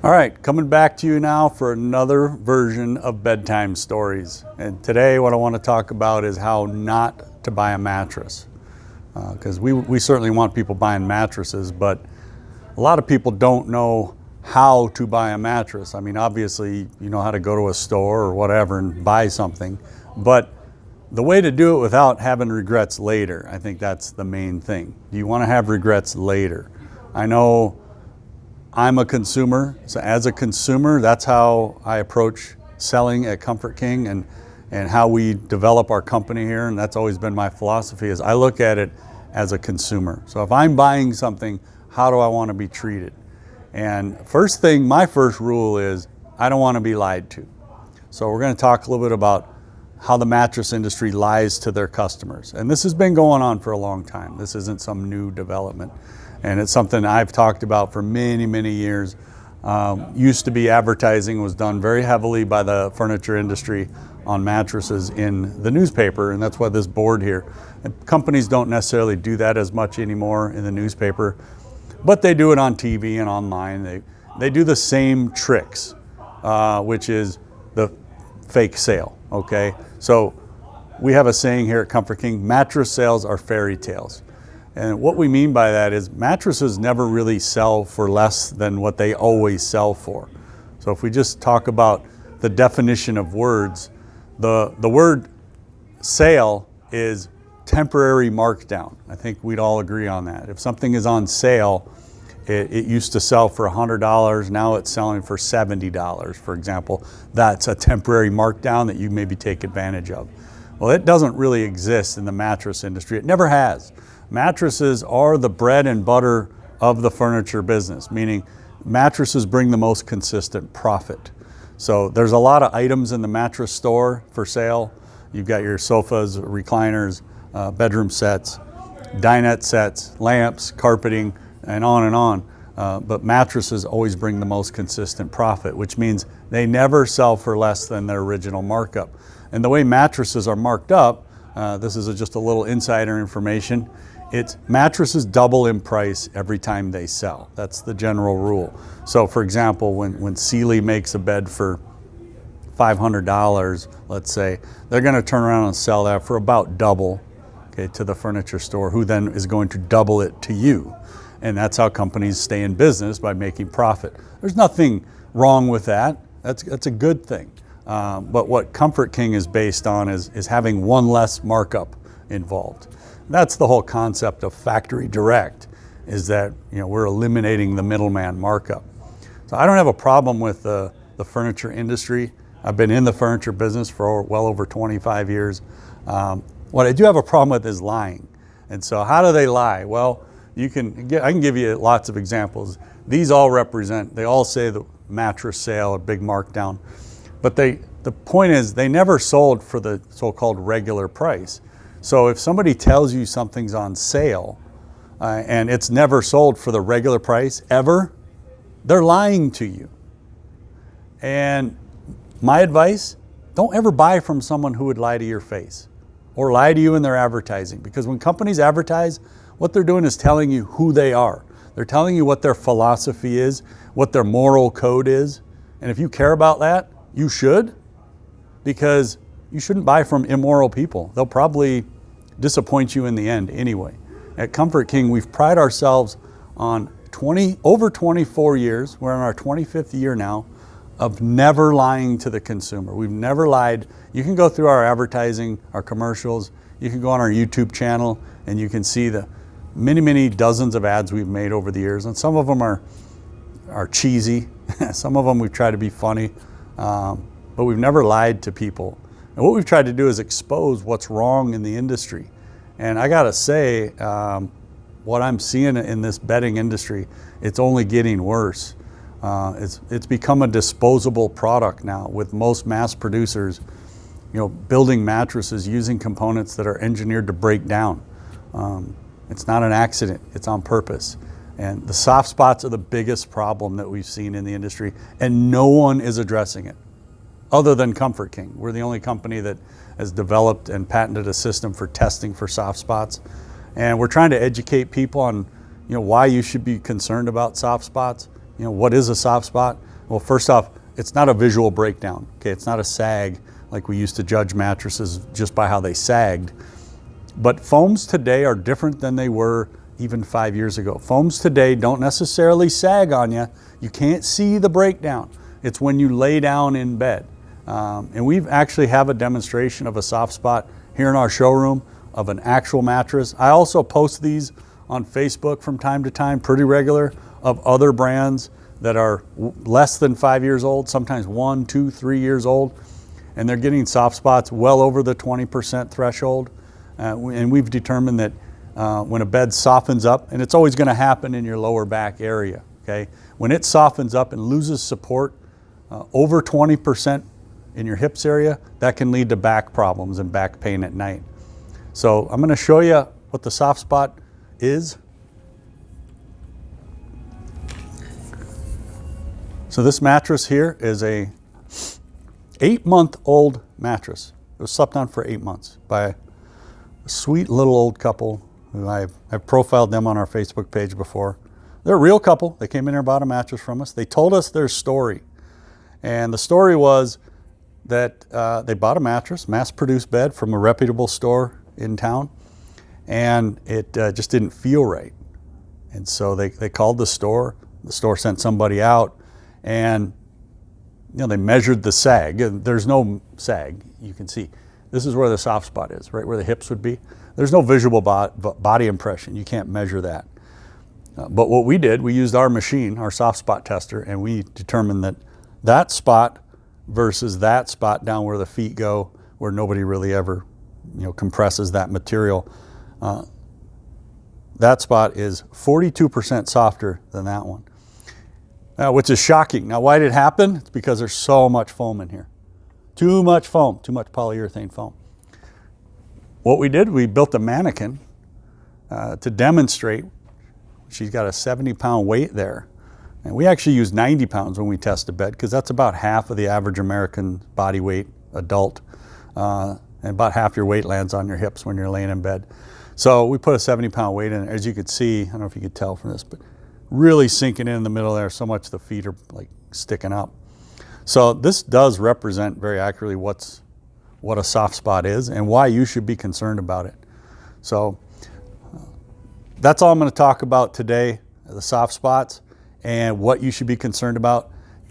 All right, coming back to you now for another version of Bedtime Stories. And today what I want to talk about is how not to buy a mattress. Because we certainly want people buying mattresses, but a lot of people don't know how to buy a mattress. I mean, obviously, you know how to go to a store or whatever and buy something, but the way to do it without having regrets later, I think that's the main thing. Do you want to have regrets later? I know I'm a consumer, so as a consumer, that's how I approach selling at Comfort King and how we develop our company here, and that's always been my philosophy, is I look at it as a consumer. So if I'm buying something, how do I want to be treated? And first thing, my first rule is I don't want to be lied to. So we're going to talk a little bit about how the mattress industry lies to their customers. And this has been going on for a long time. This isn't some new development. And it's something I've talked about for many, many years. Used to be advertising was done very heavily by the furniture industry on mattresses in the newspaper, and that's why this board here. And companies don't necessarily do that as much anymore in the newspaper, but they do it on TV and online. They do the same tricks, which is the fake sale, okay? So we have a saying here at Comfort King, mattress sales are fairy tales. And what we mean by that is mattresses never really sell for less than what they always sell for. So if we just talk about the definition of words, the word sale is temporary markdown. I think we'd all agree on that. If something is on sale, it used to sell for $100, now it's selling for $70, for example. That's a temporary markdown that you maybe take advantage of. Well, it doesn't really exist in the mattress industry. It never has. Mattresses are the bread and butter of the furniture business, meaning mattresses bring the most consistent profit. So there's a lot of items in the mattress store for sale. You've got your sofas, recliners, bedroom sets, dinette sets, lamps, carpeting, and on and on. But mattresses always bring the most consistent profit, which means they never sell for less than their original markup. And the way mattresses are marked up, this is just a little insider information, mattresses double in price every time they sell. That's the general rule. So for example, when Sealy makes a bed for $500, let's say, they're going to turn around and sell that for about double, okay, to the furniture store, who then is going to double it to you. And that's how companies stay in business, by making profit. There's nothing wrong with that. That's a good thing. But what Comfort King is based on is having one less markup involved. That's the whole concept of factory direct, is that, you know, we're eliminating the middleman markup. So I don't have a problem with the furniture industry. I've been in the furniture business for well over 25 years. What I do have a problem with is lying. And so how do they lie? Well, I can give you lots of examples. These all they all say the mattress sale, a big markdown. But the point is, they never sold for the so-called regular price. So if somebody tells you something's on sale and it's never sold for the regular price ever, they're lying to you. And my advice, don't ever buy from someone who would lie to your face or lie to you in their advertising. Because when companies advertise, what they're doing is telling you who they are. They're telling you what their philosophy is, what their moral code is. And if you care about that, you should, because you shouldn't buy from immoral people. They'll probably disappoint you in the end anyway. At Comfort King, we've prided ourselves on over 24 years, we're in our 25th year now, of never lying to the consumer. We've never lied. You can go through our advertising, our commercials, you can go on our YouTube channel, and you can see the many, many dozens of ads we've made over the years. And some of them are cheesy. Some of them we've tried to be funny. But we've never lied to people. And what we've tried to do is expose what's wrong in the industry. And I gotta say, what I'm seeing in this bedding industry, it's only getting worse. It's become a disposable product now, with most mass producers, you know, building mattresses using components that are engineered to break down. It's not an accident, it's on purpose. And the soft spots are the biggest problem that we've seen in the industry, and no one is addressing it, other than Comfort King. We're the only company that has developed and patented a system for testing for soft spots. And we're trying to educate people on, you know, why you should be concerned about soft spots. what is a soft spot? Well, first off, it's not a visual breakdown. Okay, it's not a sag like we used to judge mattresses just by how they sagged. But foams today are different than they were even 5 years ago. Foams today don't necessarily sag on you. You can't see the breakdown. It's when you lay down in bed. And we actually have a demonstration of a soft spot here in our showroom of an actual mattress. I also post these on Facebook from time to time, pretty regular, of other brands that are less than 5 years old, sometimes 1, 2, 3 years old, and they're getting soft spots well over the 20% threshold. And we've determined that when a bed softens up, and it's always going to happen in your lower back area, okay? When it softens up and loses support over 20% in your hips area, that can lead to back problems and back pain at night. So I'm going to show you what the soft spot is. So this mattress here is a 8-month-old mattress. It was slept on for 8 months by a sweet little old couple who I've profiled them on our Facebook page before. They're a real couple. They came in here and bought a mattress from us. They told us their story. And the story was that they bought a mattress, mass-produced bed from a reputable store in town, and it just didn't feel right. And so they called the store. The store sent somebody out, and they measured the sag. There's no sag, you can see. This is where the soft spot is, right where the hips would be. There's no visual body impression. You can't measure that. But what we did, we used our machine, our soft spot tester, and we determined that that spot versus that spot down where the feet go, where nobody really ever compresses that material, that spot is 42% softer than that one, which is shocking. Now, why did it happen? It's because there's so much foam in here. Too much foam, too much polyurethane foam. What we did, we built a mannequin to demonstrate. She's got a 70-pound weight there. And we actually use 90 pounds when we test a bed, because that's about half of the average American body weight, adult. And about half your weight lands on your hips when you're laying in bed. So we put a 70-pound weight in. As you could see, I don't know if you could tell from this, but really sinking in the middle there, so much the feet are like sticking up. So this does represent very accurately what a soft spot is and why you should be concerned about it. So that's all I'm going to talk about today, the soft spots and what you should be concerned about.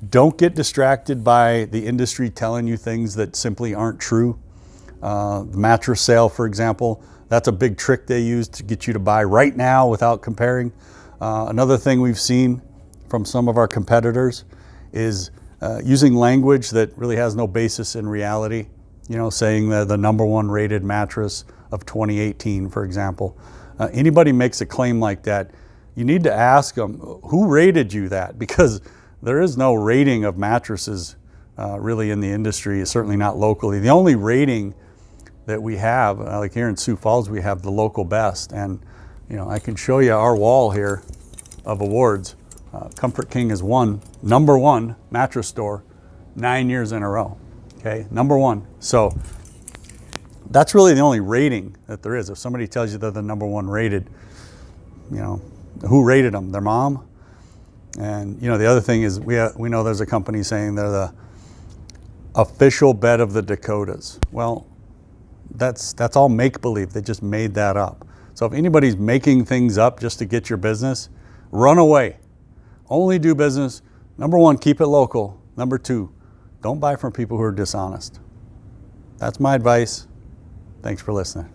Don't get distracted by the industry telling you things that simply aren't true. The mattress sale, for example, that's a big trick they use to get you to buy right now without comparing. Another thing we've seen from some of our competitors is using language that really has no basis in reality. Saying that the #1 rated mattress of 2018, for example. Anybody makes a claim like that, you need to ask them, who rated you that? Because there is no rating of mattresses really in the industry, certainly not locally. The only rating that we have, like here in Sioux Falls, we have the local best. And I can show you our wall here of awards. Comfort King has won #1 mattress store 9 years in a row. Okay, #1. So that's really the only rating that there is. If somebody tells you they're the #1 rated, who rated them? Their mom? And the other thing is we know there's a company saying they're the official bed of the Dakotas. Well, that's all make-believe. They just made that up. So if anybody's making things up just to get your business, run away. Only do business. #1, keep it local. #2, don't buy from people who are dishonest. That's my advice. Thanks for listening.